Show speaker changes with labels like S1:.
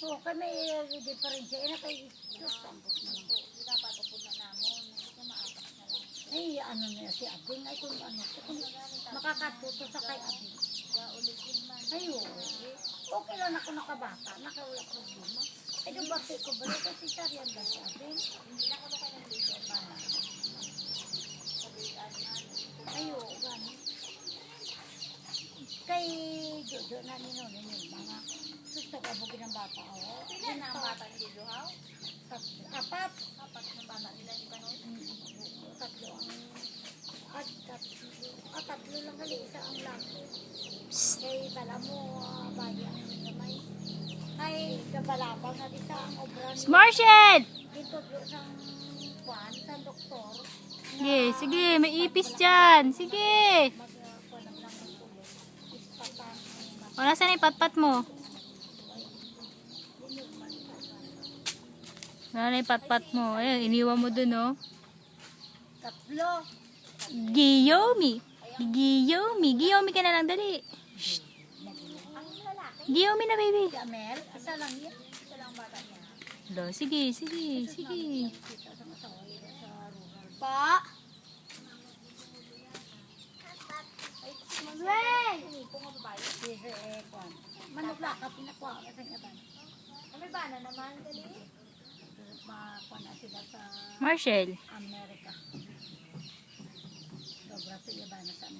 S1: So, kami diferensya. Ina kay sambot na lang.
S2: Dapat upod na namon. Kasi maapas na lang.
S1: Ay, ano na si Abing. Ay, kung ano. Kung makakatuto sa kay Abing.
S2: Ulitin man.
S1: Ay, oo. Okay lang ako nakabata. Nakawala problema. Ay, doon ba ko ba? Kasi sariyan ba si Abing?
S2: Hindi na ko na kayo ng laser man.
S1: Ay, oo. Gano'n. Kay Jojo na ninunin yung mga gusto ko abugin ng bata. Oh.
S2: Pila na ang bata ni Jojo How?
S1: Apat.
S2: Apat ng bata nila ni Panoy.
S1: Tatlo ang tatlo lang gali isa ang laki. Kay bala mo bayan gamay. Ay kabalabang na isa ang obran.
S2: Marshall!
S1: Dito sang kwan sa doktor.
S2: Sige, sige, may ipis dyan. Sige.
S1: Magkuanam lang ng tulo. Ispatan.
S2: O, nasa na yung patpat mo? Nasa na yung patpat mo? Ayun, iniwan mo dun, oh.
S1: Tatlo.
S2: Giyomi. Giyomi ka na lang, dali. Shh. Giyomi na, baby.
S1: Si Amel, isa lang yan. Isa lang bata niya.
S2: Lo, sige, sige, sige.
S1: Pa.
S2: Hey!
S1: Sige, kwan. Manok laka pinakwa kasi ngayon.
S2: May bana naman, dali.
S1: Makakwa na sila sa
S2: Marshall.
S1: Amerika. Sobra sa iba na sa Amerika.